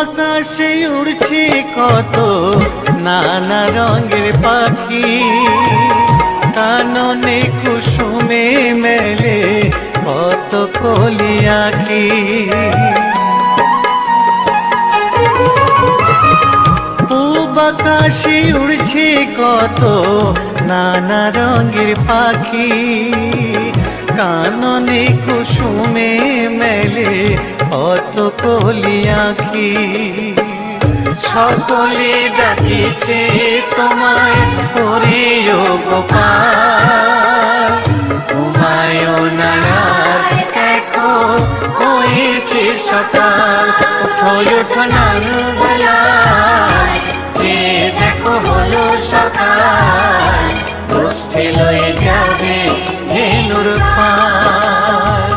আকাশে উড়ছে কত নানা রঙের পাখি, কাননে কুসুমে মেলে কত কলি আঁখি। পূব আকাশে উড়ছে কত নানা রঙের পাখি, কাননে কুসুমে মেলে কত কলি আঁখি। সকলে ডাকিছে তোমায় ওরে ও গোপাল, তোমায় নায়ার দেখো হয়েছে সকাল। ওঠো ওঠো নানবেলায়, যে দেখো হলো সকাল, গোষ্ঠী লয়ে যাবে ধেনুর পাল।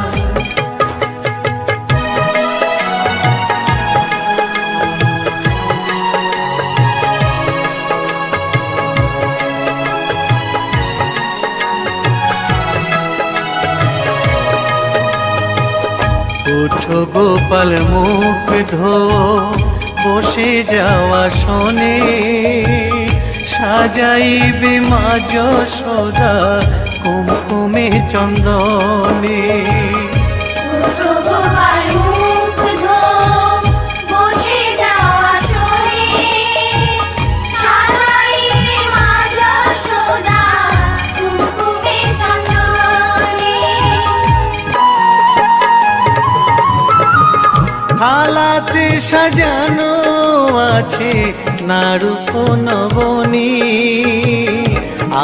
উঠো গোপাল মুখ ধো, বসে যাওয়া শোনে, সাজাইবে মা যশোদা কুমকুমে চন্দনে। থালাতে সাজানো আছে নারূপ নবনী,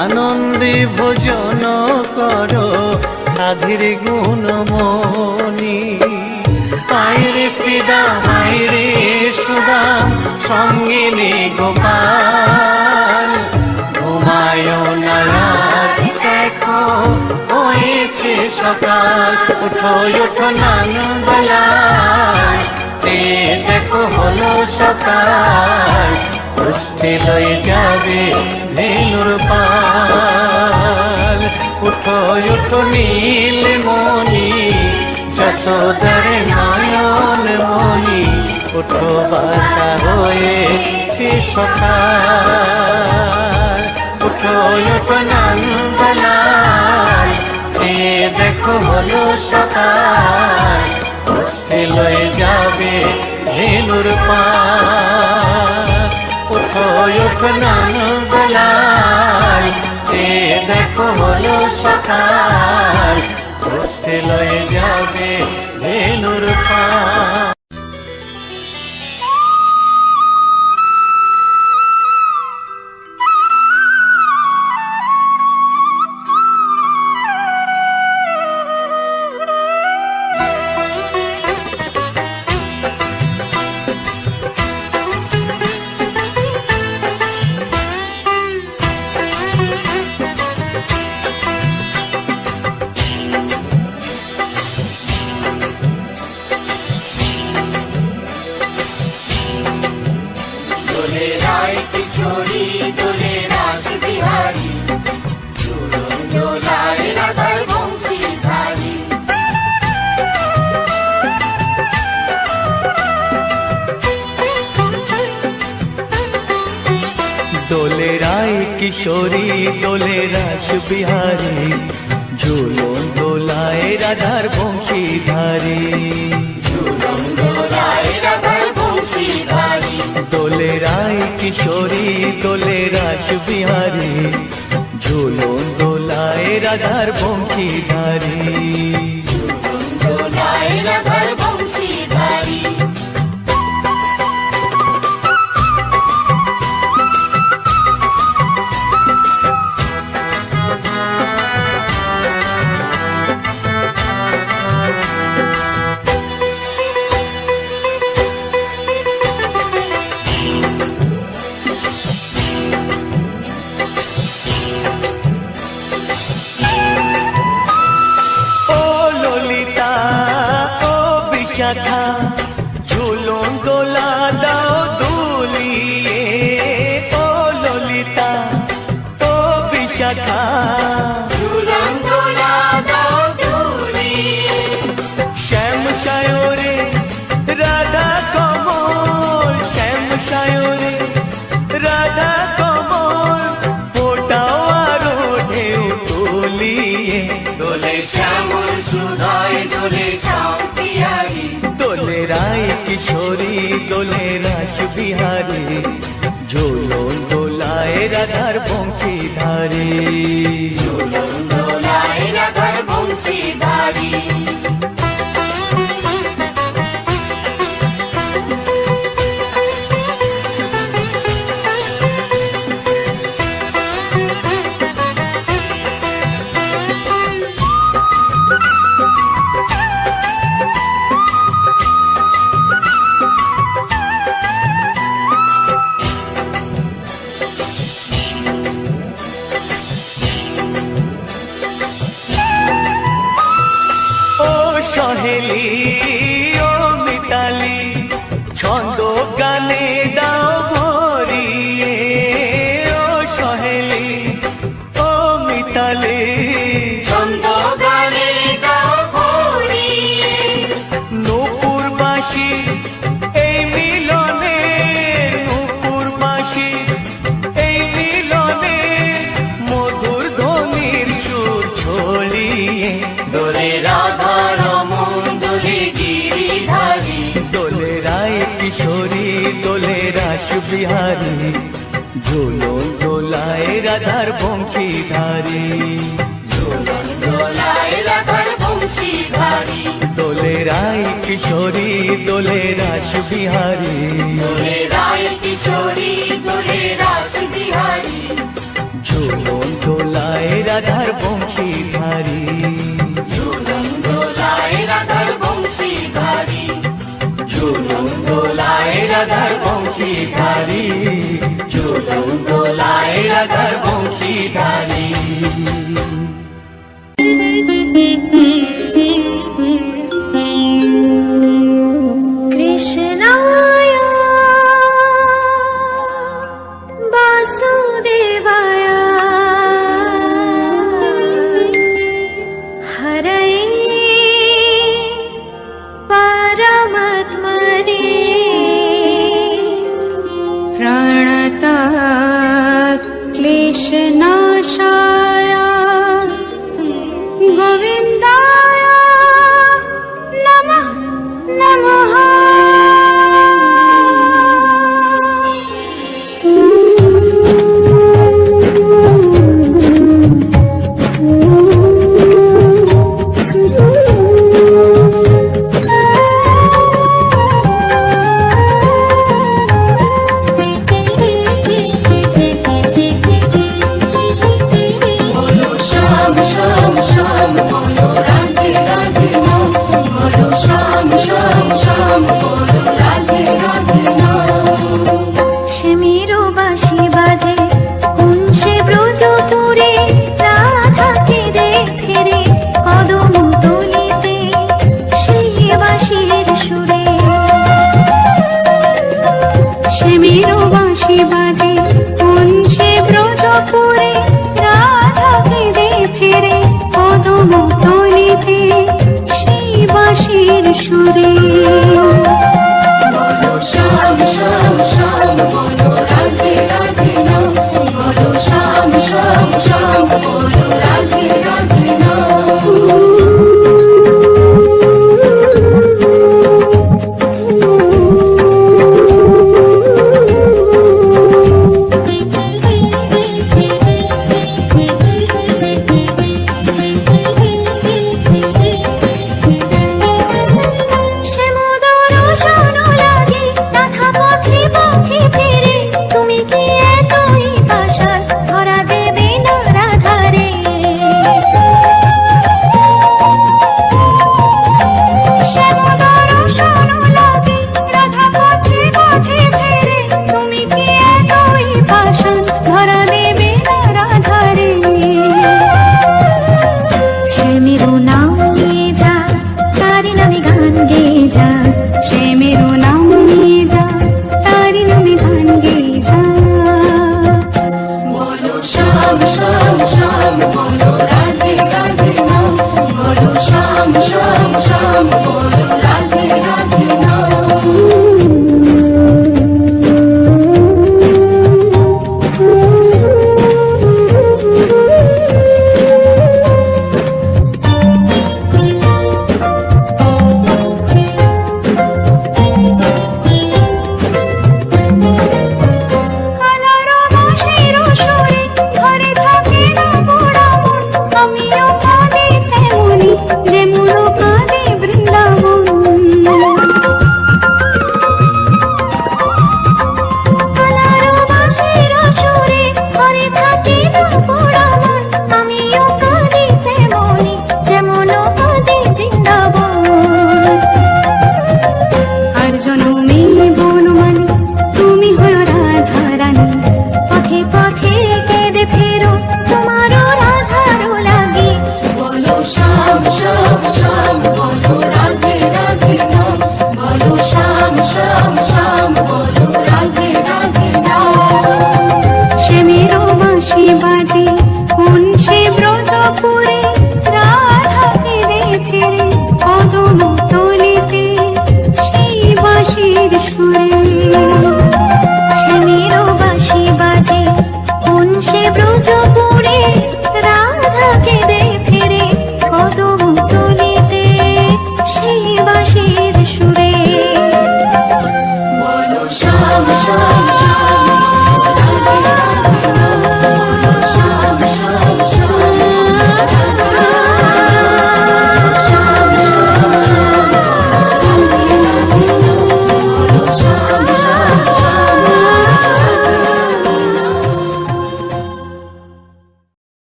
আনন্দে ভোজন করো সাধীর গুণমণি। আইরে শ্রীদাম আইরে সুদাম, সঙ্গে নে গোপাল, ঘুমায় নায়ার দেখো হয়েছে সকাল। উঠো ওঠো নানবেলায়, যে দেখো হলো সকাল, গোষ্ঠী লয়ে যাবে ধেনুর পাল। উঠো ওঠো নীলমণি, যশোদার নয়ন মণি, উঠো বাছা হয়েছে সকাল। উঠো ওঠো নানবেলায়, যে দেখো হলো সকাল, গোষ্ঠী লয়ে যাবে ধেনুর পাল। উঠো ওঠো নানবেলায়, যে দেখো হলো সকাল, গোষ্ঠী লয়ে যাবে ধেনুর পাল। দোলে রায় কিশোরী দোলে রাস বিহারী, ঝুলন দোলায় রাধার বংশীধারী। দোলে রায় কিশোরী দোলে রাস বিহারী, ঝুলন দোলায় রাধার বংশীধারী। বিশাখা ঝুলন দোলা দাও দুলিয়ে, ও ললিতা ও বিশাখা ঝুলন দোলা দাও দুলিয়ে। শ্যাম সায়রে রাধা কমল দোলে শ্যাম বিহারী, দোলে রায় কিশোরী দোলে রাস বিহারী, ঝুলন দোলায় রাধার বংশীধারী। ঝুলন দোলায় রাধার বংশীধারী। সহেলি ও মিতালি, ছন্দ গানে দাও ভরিয়ে। ও সহেলি ও মিতালি, ছন্দ গানে গাও ভরিয়ে। নূপুর বাঁশি এই মিলনে, নূপুর বাঁশি এই মিলনে, মধুর ধ্বনির সুর ছড়িয়ে। দোলে রাধা রমন দোলে গিরিধারী, দোলে রায় কিশোরী দোলে রাস বিহারী, ঝুলন দোলায় রাধার বংশীধারী। ঝুলন দোলায় রাধার বংশীধারী, দোলে রায় কিশোরী দোলে রাস বিহারী, দোলে রায় কিশোরী দোলে রাস বিহারী। ঝুলন দোলায় রাধার বংশীধারী। ঝুলন দোলায় রাধার বংশীধারী, ঝুলন দোলায় রাধার বংশীধারী, ঝুলন দোলায় রাধার বংশীধারী। কৃষ্ণায় বাসুদেবায় হরয়ে পরমাত্মনে প্রণতাৎ ক্লেশনাশায় গোবিন্দায় নমঃ নমঃ।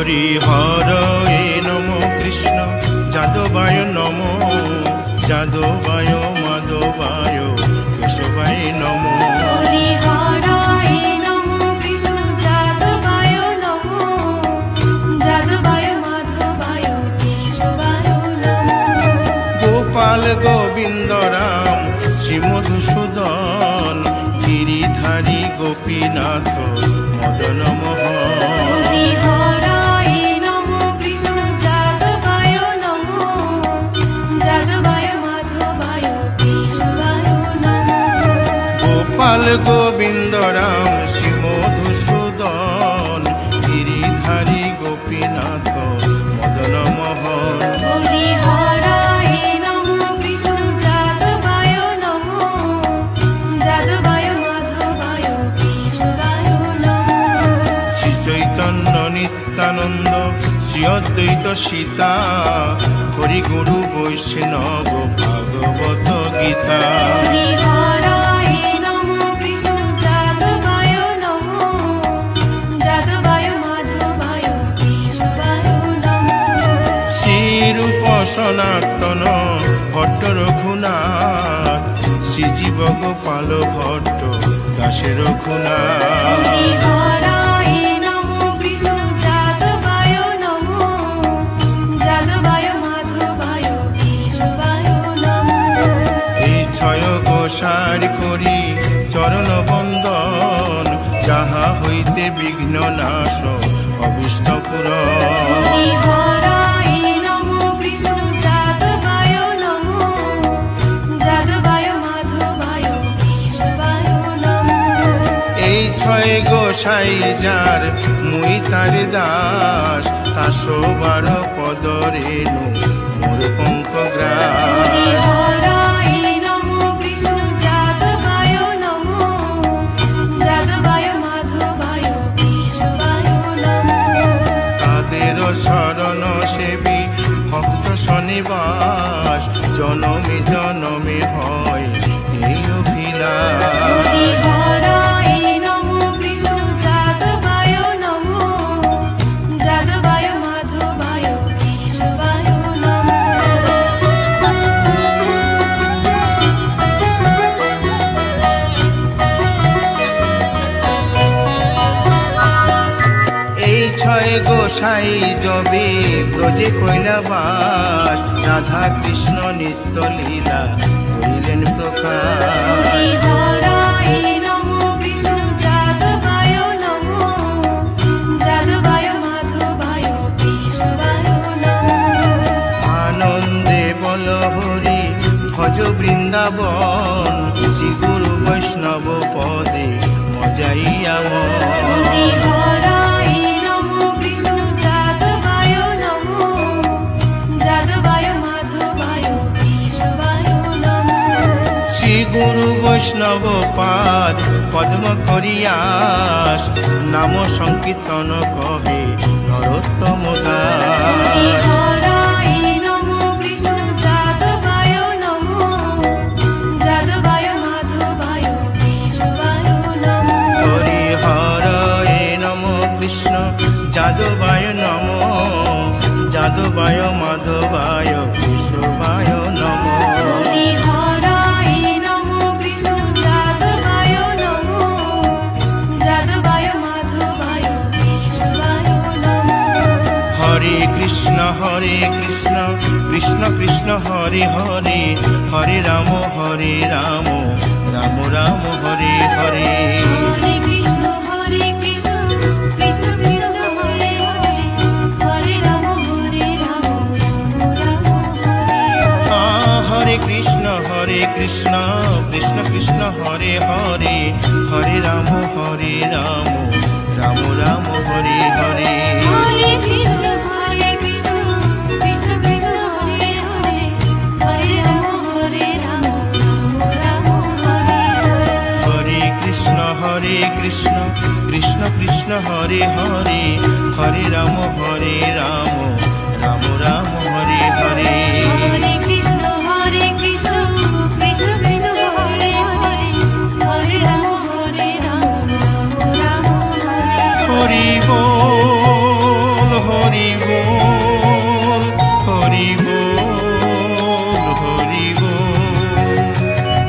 হরি হরয়ে নম কৃষ্ণ যাদবায় নম যাদবায় মাধবায় কেশবায় নম হরি হরায় নমঃ কৃষ্ণ যাদবায় নমঃ যাদবায় মাধবায় কেশবায় নমঃ গোপাল গোবিন্দ রাম শ্রী মধুসূদন গিরিধারী গোপীনাথ মদন মোহন হরি হরায় নমঃ কৃষ্ণ যাদবায় নমঃ যাদবায় মাধবায় কেশবায় নমঃ গোপাল গোবিন্দ রাম শ্রী মধুসূদন গিরিধারী গোপীনাথ মদন মোহন হরি হরায় নমঃ কৃষ্ণ যাদবায় নমঃ যাদবায় মাধবায় কেশবায় নমঃ শ্রী চৈতন্য নিত্যানন্দ শ্রী অদ্বৈত সীতা হরি গুরু বৈষ্ণব ভাগবত গীতা হরি হরায় নমঃ কৃষ্ণ যাদবায় নমঃ যাদবায় মাধবায় কেশবায় নমঃ শ্রীরূপ সনাতন ভট্ট রঘুনাথ শ্রীজীব গোপাল ভট্ট দাসে রঘুনাথ হরি হরায় নমঃ কৃষ্ণ যাদবায় নমঃ যাদবায় মাধবায় কেশবায় নমঃ এই ছয় গোসার করি চরণ বন্দন যাহা হইতে বিঘ্ন নাশ অভিষ্ট পুরন হরি হরায় নমঃ কৃষ্ণ যাদবায় নমঃ যাদবায় মাধবায় কেশবায় নমঃ এই ছয় গোসাই যার মুই তার দাস তাসো বার পদ রেণু মোর পঙ্ক হরি গ্রাস হরায় নমঃ কৃষ্ণ যাদবায় নমঃ যাদবায় মাধবায় কেশবায় নমঃ তাদের শরণ সেবী ভক্ত শনিবাস জনমে জনমে হয় এই অভিলাষ হরি হরায় নমঃ কৃষ্ণ যাদবায় নমঃ যাদবায় মাধবায় কেশবায় নমঃ এই ছয় গোসাই যবে ব্রজে কৈলাবাস রাধা কৃষ্ণ নিত্য লীলা করিলেন প্রকাশ হরি হরায় নমঃ কৃষ্ণ যাদবায় নমঃ যাদবায় মাধবায় কেশবায় নমঃ আনন্দে বল হরি ভজ বৃন্দাবন শ্রী গুরু বৈষ্ণব পদে মজাইয়া হরি হরায় নমঃ কৃষ্ণ যাদবায় নমঃ যাদবায় মাধবায় কেশবায় নমঃ শ্রী গুরু বৈষ্ণব পাদ পদ্ম করিয়াস নাম সংকীর্তন কহে নরোত্তম হরি দাস হরায় নমঃ কৃষ্ণ যাদবায় নমঃ যাদবায় মাধবায় কেশবায় নমঃ হরি হরয়ে নম কৃষ্ণ যাদবায় নম যাদবায় মাধবায় কেশবায় নম হরি হরায় নমঃ কৃষ্ণ যাদবায় নমঃ যাদবায় মাধবায় কেশবায় নমঃ হরে কৃষ্ণ কৃষ্ণ কৃষ্ণ হরে হরে হরে রাম রাম রাম হরে হরে হরে কৃষ্ণ কৃষ্ণ কৃষ্ণ হরে হরে হরে রাম রাম হরে হরে হরে কৃষ্ণ কৃষ্ণ কৃষ্ণ হরে হরে হরে রাম রাম রাম হরে হরে হরে কৃষ্ণ কৃষ্ণ কৃষ্ণ কৃষ্ণ হরে হরে হরে রাম রাম হরে হরে হরে কৃষ্ণ কৃষ্ণ কৃষ্ণ হরে হরে হরে রাম রাম রাম হরে হরে হরে কৃষ্ণ কৃষ্ণ কৃষ্ণ কৃষ্ণ হরে হরে হরে রাম রাম রাম হরে হরে হরি বল বল, হরি বল, হরি বল।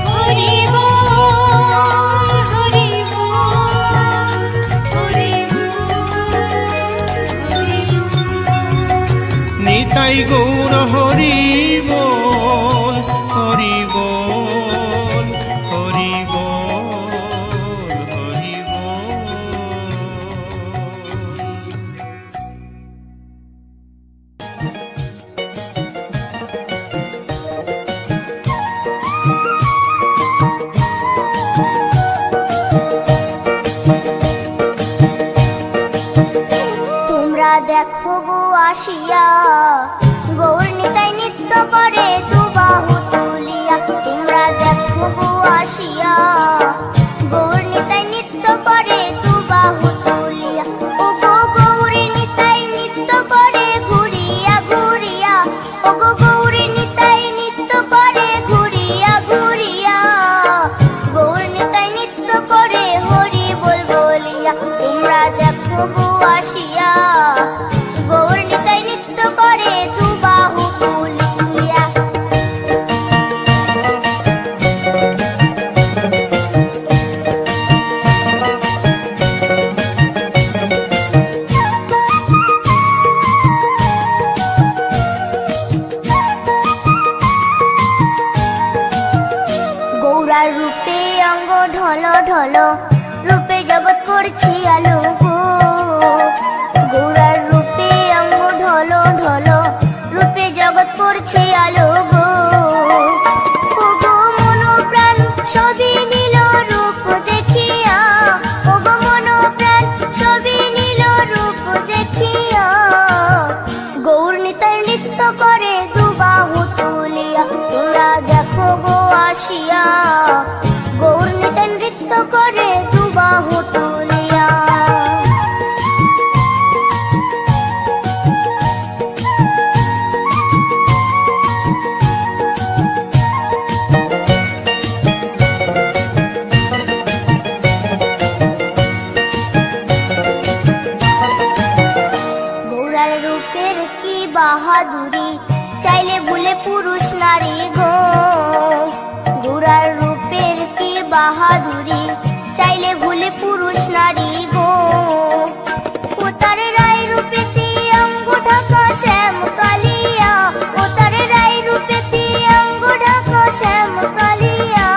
হরি বল, হরি বল, হরি বল, হরি বল। নিতাই গৌর হরি বল, হরি বল, হরি বল, হরি বল। তোমরা দেখো গো আসিয়া গৌর নিতাই নৃত্য করে দুবাহু তুলিয়া। তোমরা দেখো গো আসিয়া গৌর নিতাই নৃত্য করে দুবাহু তুলিয়া। ও গো গৌরী নিতাই নৃত্য করে ঘুরিয়া ঘুরিয়া। ও গো গৌরী নিতাই নৃত্য করে ঘুরিয়া ঘুরিয়া। গৌর নিতাই নৃত্য করে হরি বল বলিয়া। তোমরা দেখো গো আসিয়া গৌর নিতাই নৃত্য করে দুবাহু তুলিয়া। গৌরার রূপে অঙ্গ ঢল ঢল, রূপে জগৎ করছি আলো গো। গৌরার রূপে অঙ্গ ঢল ঢল, রূপে জগৎ করছি আলো গো। ও গো মন প্রাণ সবই নীল রূপ দেখিয়া। ও গো মন প্রাণ সবই নীল রূপ দেখিয়া। গৌর নিতাই নৃত্য করে দুবাহু তুলিয়া। তোমরা দেখো গো আসিয়া গৌর নিতাই নৃত্য করে দুবাহু তুলিয়া। গৌরার রূপের কি বাহাদুরি, চাইলে ভুলে পুরুষ নারী গো। গৌরার রূপের কি বাহাদুরি, চাইলে ভুলে পুরুষ নারী গো। ও তার রায় রূপেতে অঙ্গ ঢাকা শ্যাম কালিয়া। ও তার রায় রূপেতে অঙ্গ ঢাকা শ্যাম কালিয়া।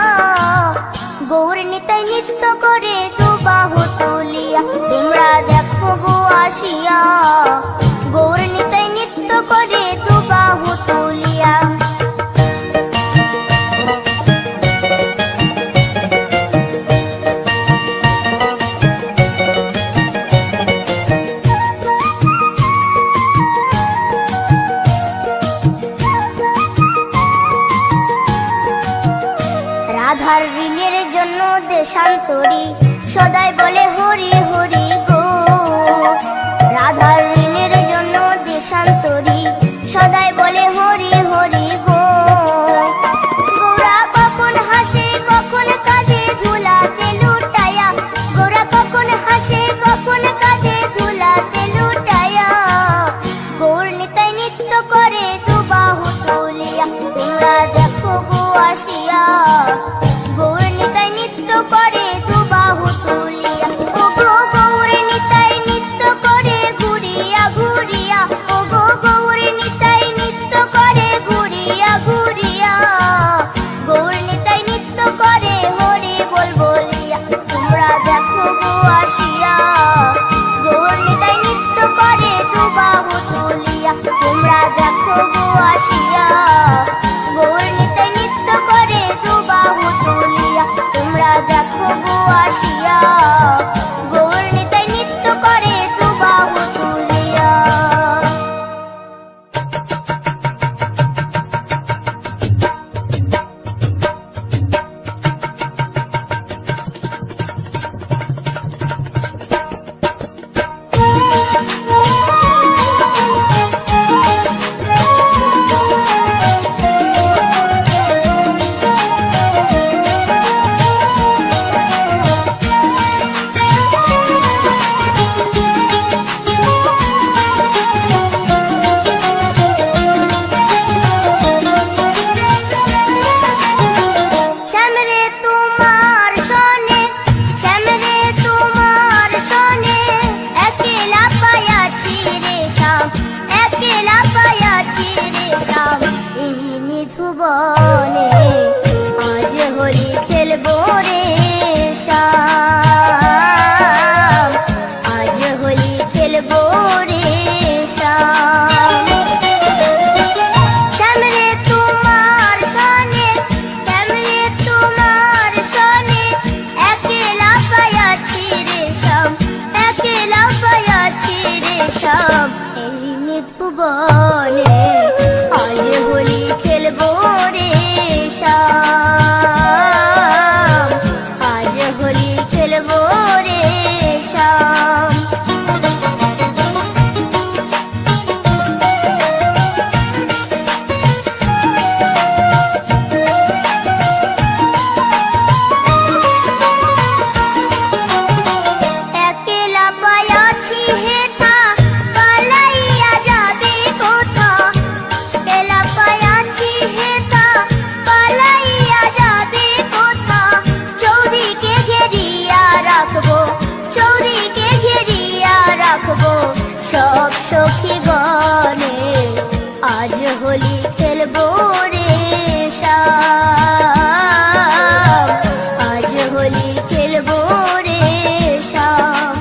গৌর নিতাই নৃত্য করে দুবাহু তুলিয়া। তোমরা দেখো গো আসিয়া গৌর নিতাই নৃত্য করে দুবাহু তুলিয়া। রাধার ঋণের জন্য দেশান্তরী সদাই বলে হরি হরি গো। রাধার ঋণের জন্য দেশান্তরী সদাই বলে হরি হরি গো। গৌরা কখন হাসে কখন কাঁদে ধুলাতে লুটায়া। গৌরা কখন হাসে কখন কাঁদে ধুলাতে লুটায়া। গৌর নিতাই নৃত্য করে দুবাহু তুলিয়া। তোমরা দেখো গো আসিয়া গৌর নিতাই নৃত্য করে দুবাহু তুলিয়া। ও ভুবনে আজ হোলি খেলবো রে শ্যাম, আজ হোলি খেলবো রে শ্যাম। শ্যাম রে তোমার সনে, শ্যাম রে তোমার সনে একলা পায়াছি রে শ্যাম, একলা পায়াছি রে শ্যাম এই নিজ ভুবনে আজ হোলি খেলবো রে শ্যাম, আজ হোলি খেলবো রে শ্যাম। একলা পায়াছি হেথা পালাইয়া যাবে কোথা, একলা পায়াছি হেথা পালাইয়া যাবে কোথা। চৌদিকে ঘেরিয়া রাখবো, চৌদিকে ঘেরিয়া রাখবো সব সখী গণে আজ হোলি খেলবো রে শ্যাম, আজ হোলি খেলবো রে শ্যাম।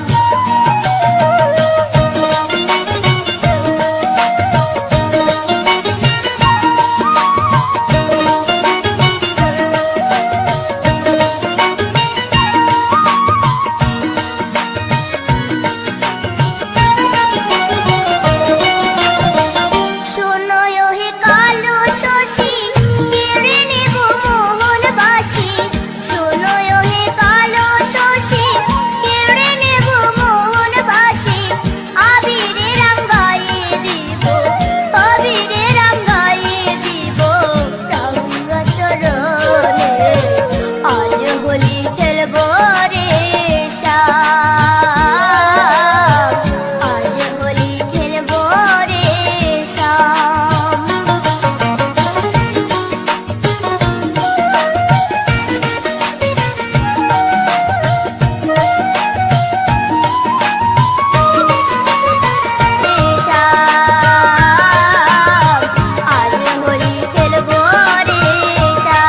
শোনো হে কালো শশী কেড়ে নেব মোহন বাসি, শোনো হে কালো শশী কেড়ে নেব মোহন বাসি। আবিরে রাঙ্গাইয়ে দিব, আবিরে রাঙ্গাইয়ে দিব রাঙ্গা চরণে আজ হোলি খেলবো রে শ্যাম, আজ হোলি খেলবো রে শ্যাম। আজ হোলি খেলবো রে শ্যাম।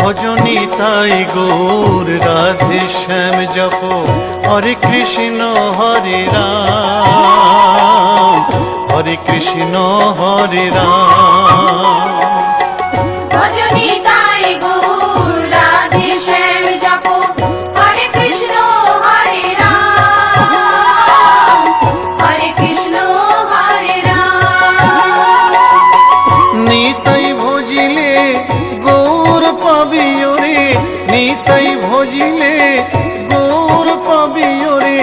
ভজনী তাই গৌর রাধে শ্যাম জপ হরে কৃষ্ণ হরে রাম, হরে কৃষ্ণ হরে রাম। ভজনী তাই গৌর রাধে শ্যাম জপ হরে কৃষ্ণ হরে রাম, হরে কৃষ্ণ হরে রাম। নিতাই ভজিলে গৌর পাবি ওরে, নিতাই ভজিলে গৌর পাবি ওরে,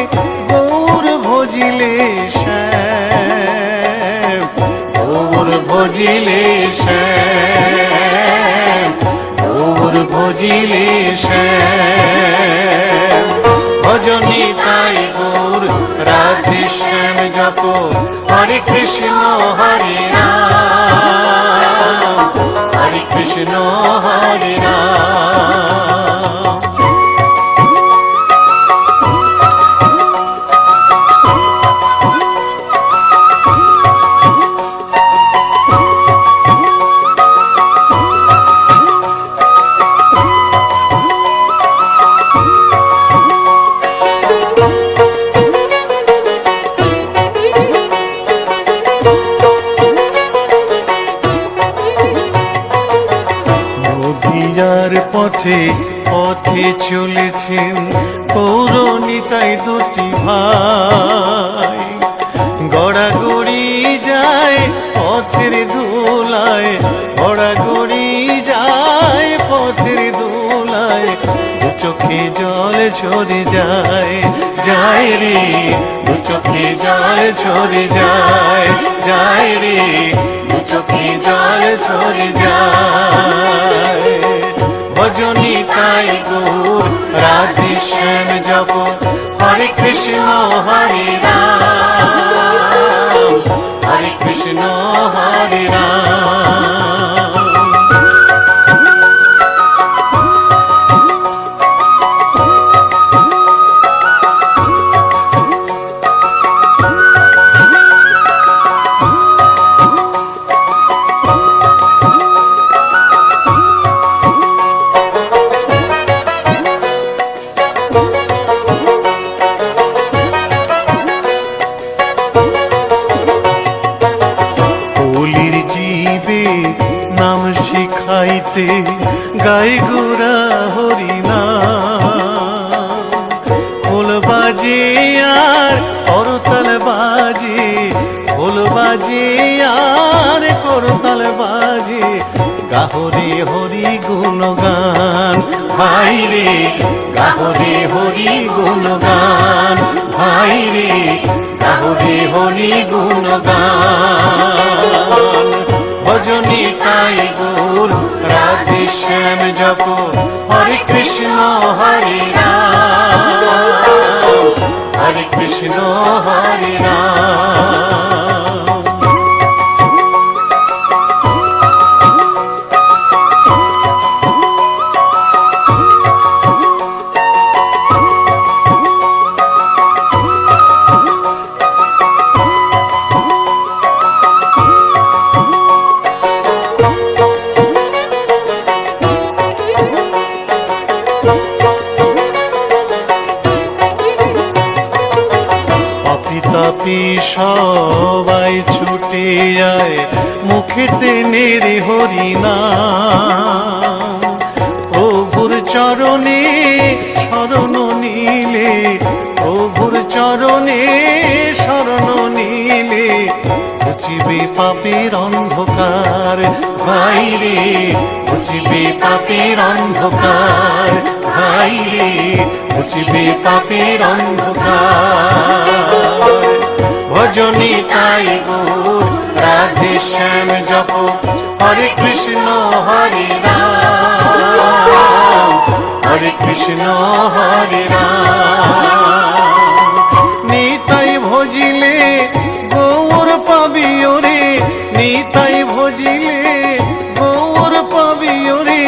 গৌর ভজিলে শ্যাম, গৌর ভজিলে শ্যাম, গৌর ভজিলে শ্যাম। ভজনী তাই গৌর রাধে শ্যাম জপ হরে কৃষ্ণ হরে রাম, হরে কৃষ্ণ হরে রাম। নদিয়ার পথে পথে চলেছেন পৌরনিতাই দুটি ভাই, গড়াগড়ি যায় পথের ধুলায়, গড়াগড়ি যায় পথের ধুলায়, দু চোখে জল ঝরে যায়, যায় রে দু চোখে জল ঝরে যায়, যায় রে দু চোখে জল ঝরে যায়। ভজনী তাই গৌর ঠাইতে গাই গোরা হরিনাম। খোল বাজে আর করতাল বাজে, খোল বাজে আর করতাল বাজে, গাহরে হরি গুণগান ভাই রে, গাহরে হরি গুণগান ভাই রে, গাহরে হরি গুণগান। ভজনী তাই গুর রাধে শ্যাম জপ, হরে কৃষ্ণ হরে রাম, হরে কৃষ্ণ হরে রাম। তাপি সবাই ছুটে যায় মুখেতে নেড়ে হরিনাম। প্রভুর চরণে শরণ নিলে, প্রভুর চরণে শরণ নিলে, ঘুচিবে পাপের অন্ধকার ভাই রে, ঘুচিবে পাপের অন্ধকার ভাই রে, ঘুচিবে পাপের অন্ধকার। ভজনী তাই গুর রাধে শ্যাম জপ, হরে কৃষ্ণ হরে রাম, হরে কৃষ্ণ হরে রাম। নিতাই ভজিলে গৌর পাবি ওরে, নিতাই ভজিলে গৌর পাবি ওরে,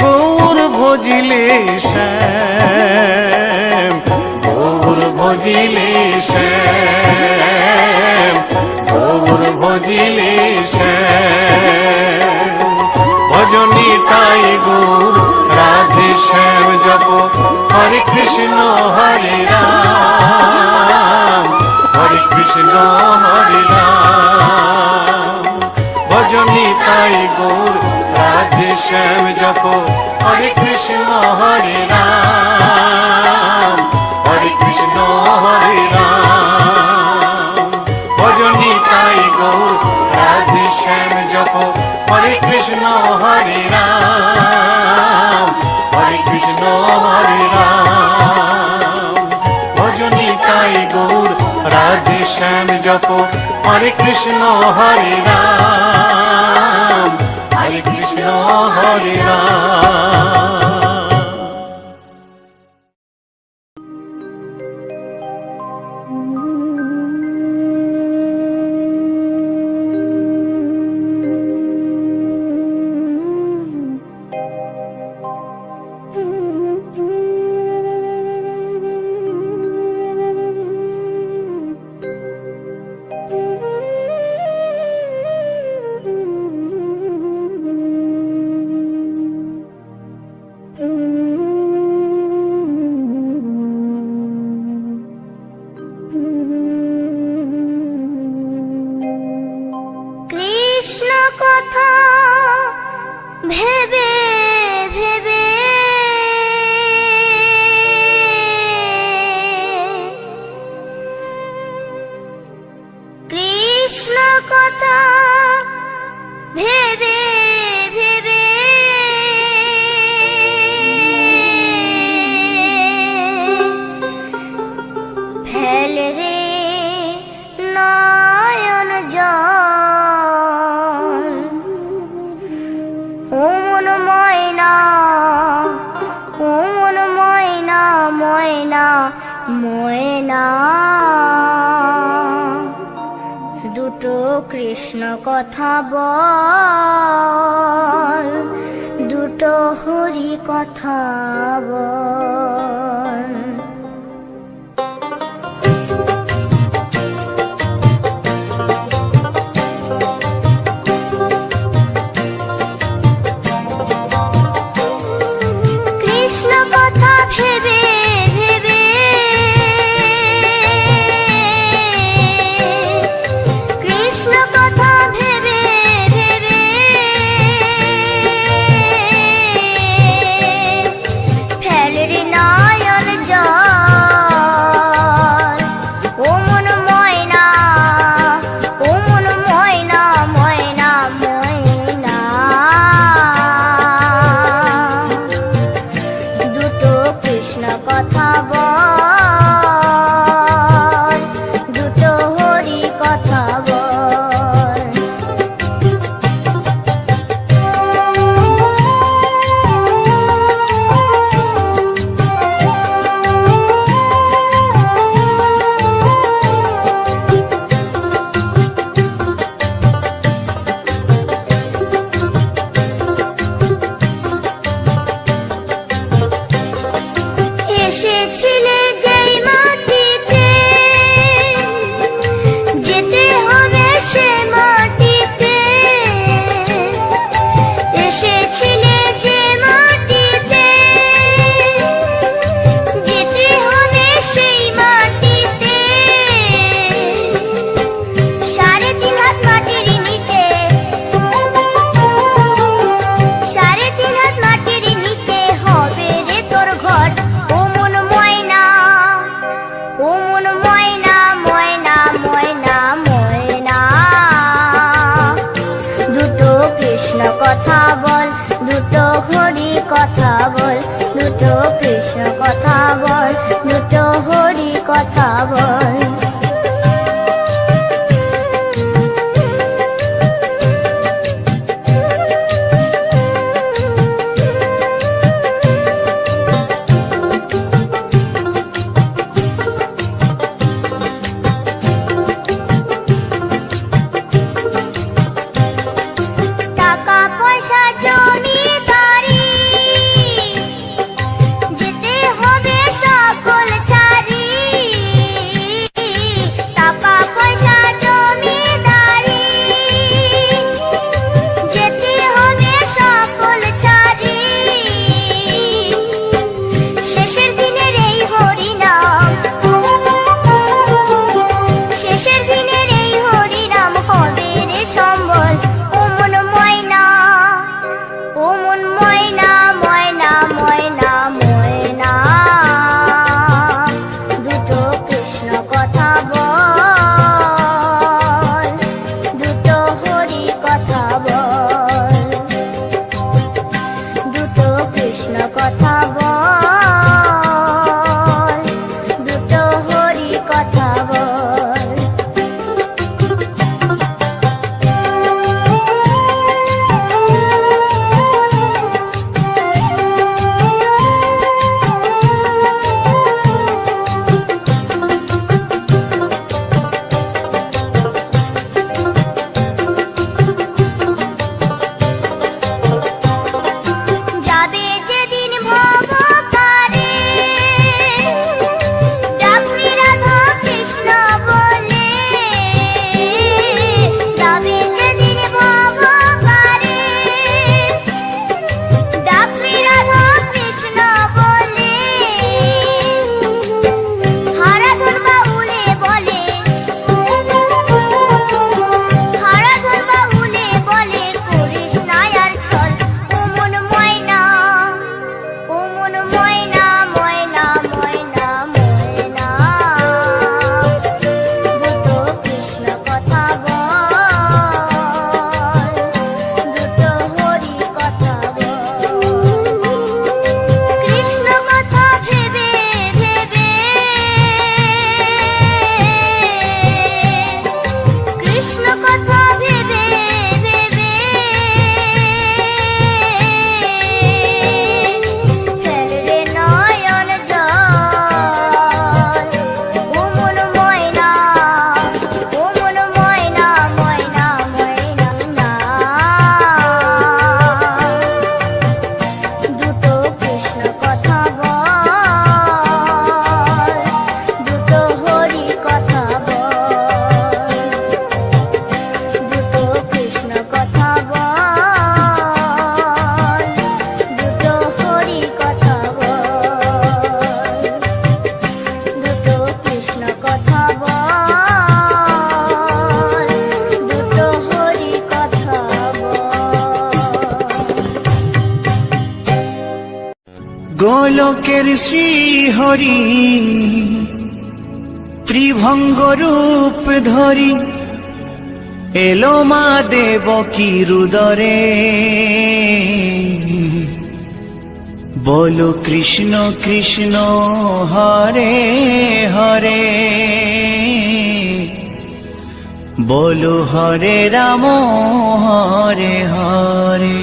গৌর ভজিলে শ্যাম, গৌর ভজিলে শ্যাম, গৌর ভজিলে শ্যাম। ভজনী তাই গুর রাধে শ্যাম জপ, হরে কৃষ্ণ হরে রাম, হরে কৃষ্ণ হরে রাম। ভজনী তাই গুর রাধে শ্যাম জপ, হরে কৃষ্ণ হরে রাম, হরে কৃষ্ণ হরে রাম। ভজনী তাই গৌর রাধে শ্যাম জপ, হরে কৃষ্ণ হরে রাম, হরে কৃষ্ণ হরে রাম। ভজনী তাই গৌর রাধে শ্যাম জপ, হরে কৃষ্ণ হরে রাম, হরে কৃষ্ণ হরে রাম। ময়না দুটো কৃষ্ণ কথা বল, দুটো হরি কথা বল। কৃষ্ণ কথা ভেবে ভেবে কৃষ্ণ কথা ভেবে ভেবে কৃষ্ণ কথা বল, দুটো হরি কথা বল। যাবে যেদিন ভব পারে, ডাকবি রাধা কৃষ্ণ বলে। যাবে যেদিন ভব পারে, ডাকবি রাধা কৃষ্ণ বলে। হারাধন বাউলে বলে, হারাধন বাউলে বলে, করিস না আর ছল। ও মন ময়না, ও মন ময়না, ময়না ময়না ময়না, দুটো কৃষ্ণ কথা বল, দুটো হরি কথা বল। কৃষ্ণ কথা ভেবে ভেবে, কৃষ্ণ কথা ভেবে ভেবে, ফেল রে নয়ন জল। ও মন ময়না, ও মন ময়না, ময়না ময়না না, দুটো কৃষ্ণ কথা বল, দুটো হরি কথা বল। দুটো কৃষ্ণ কথা বল, দুটো হরি কথা বল। দুটো কৃষ্ণ কথা বল, দুটো হরি কথা বল। গোলকের শ্রী হরি ত্রিভঙ্গ রূপ ধরি এলো মা দেবকীর উদরে। বলো কৃষ্ণ কৃষ্ণ হরে হরে, বলো হরে রাম হরে হরে।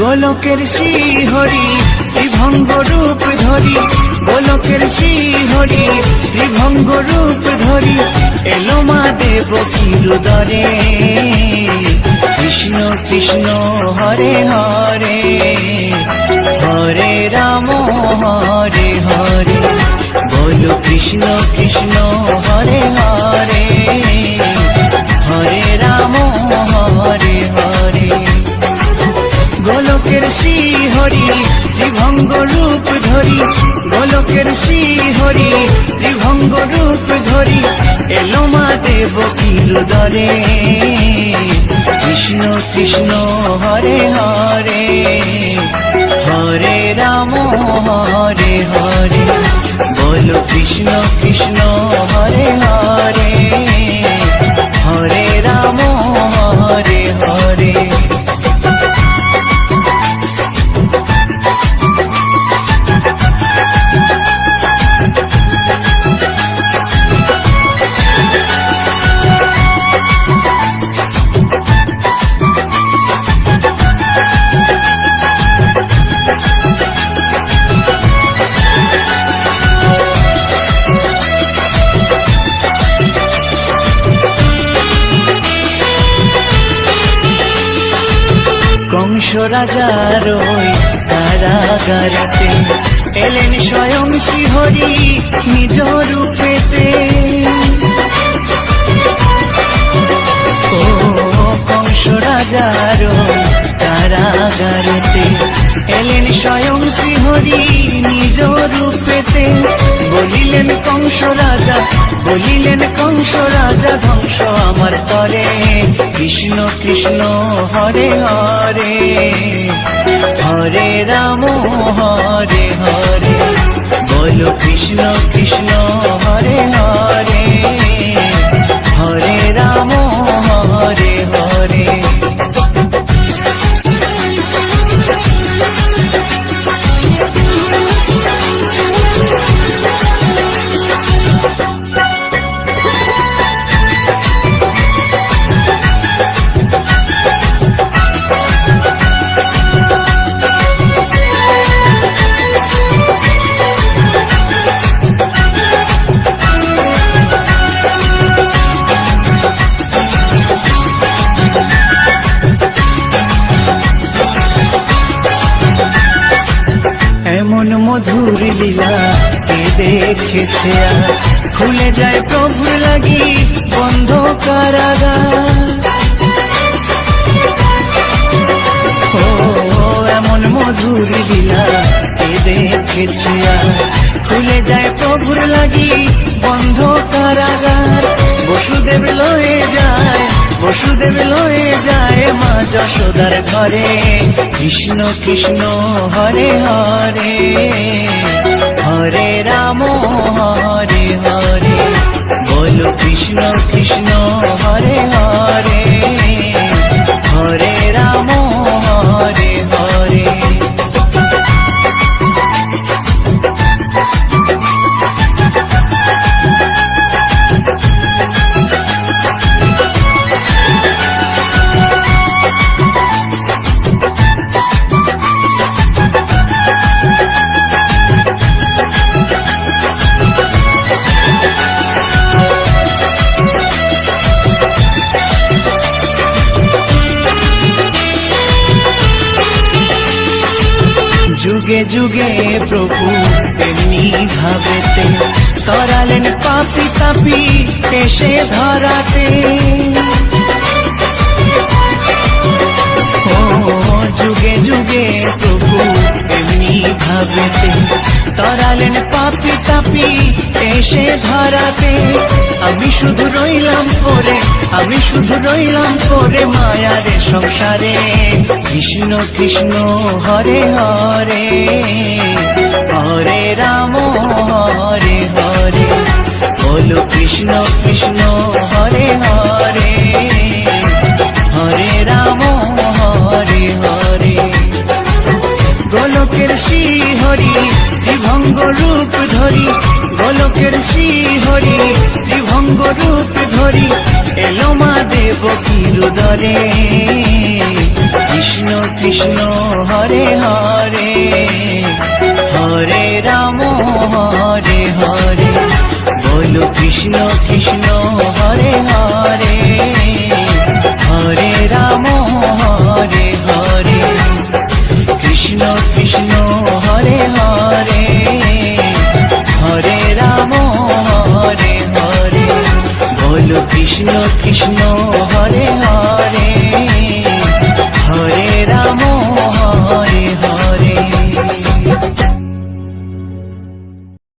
গোলকের শ্রী হরি ত্রিভঙ্গ রূপ ধরি, গোলকের শ্রী হরি ত্রিভঙ্গ রূপ ধরি এলো মা দেবকীর উদরে। কৃষ্ণ কৃষ্ণ হরে হরে, হরে রাম হরে হরে। বলো কৃষ্ণ কৃষ্ণ হরে হরে, হরে রাম হরে হরে। গোলকের শ্রী হরি ত্রিভঙ্গ রূপ ধরি, গোলকের শ্রী হরি ত্রিভঙ্গ রূপ ধরি এলো মা দেবকীর উদরে। কৃষ্ণ কৃষ্ণ হরে হরে, হরে রাম হরে হরে। বলো কৃষ্ণ কৃষ্ণ হরে হরে, হরে রাম হরে হরে। কংস রাজার ওই কারাগারেতে এলেন স্বয়ং শ্রীহরি নিজ রূপেতে। ও কংস হাজারো কারাগারেতে এলেন স্বয়ং শ্রীহরি নিজ রূপেতে বলিলেন কংস রাজা ধ্বংস আমার করে কৃষ্ণ কৃষ্ণ হরে হরে হরে রাম হরে হরে বলো কৃষ্ণ কৃষ্ণ হরে হরে হরে রাম হরে হরে এমন মধুর লীলা কে দেখেছে আর খুলে যায় প্রভুর লাগি বন্ধ কারাগার ও এমন মধুর লীলা কে দেখেছে আর খুলে যায় প্রভুর লাগি বন্ধ কারাগার বসুদেব লয়ে যায় মা যশোদার ঘরে কৃষ্ণ কৃষ্ণ হরে হরে হরে রাম হরে হরে বলো কৃষ্ণ কৃষ্ণ হরে হরে হরে রাম হরে হরে যুগে যুগে প্রভু এমনি ভাবেতে তরালেন পাপি তাপি এসে ধরাতে ও যুগে যুগে প্রভু এমনি ভাবেতে তরালেন পাপি তাপি এসে ধরাতে আমি শুধু রইলাম পরে মায়ারে সংসারে কৃষ্ণ কৃষ্ণ হরে হরে হরে রাম হরে হরে বলো কৃষ্ণ কৃষ্ণ হরে হরে হরে রাম হরে হরে গোলকের শ্রীহরি ত্রিভঙ্গ রূপ ধরি গোলকের শ্রীহরি ত্রিভঙ্গ রূপ ধরি এলো মা দেবকীর উদরে কৃষ্ণ কৃষ্ণ হরে হরে হরে রাম হরে হরে বলো কৃষ্ণ কৃষ্ণ হরে হরে হরে রাম হরে হরে কৃষ্ণ কৃষ্ণ হরে হরে হরে রাম হরে হরে বলো কৃষ্ণ কৃষ্ণ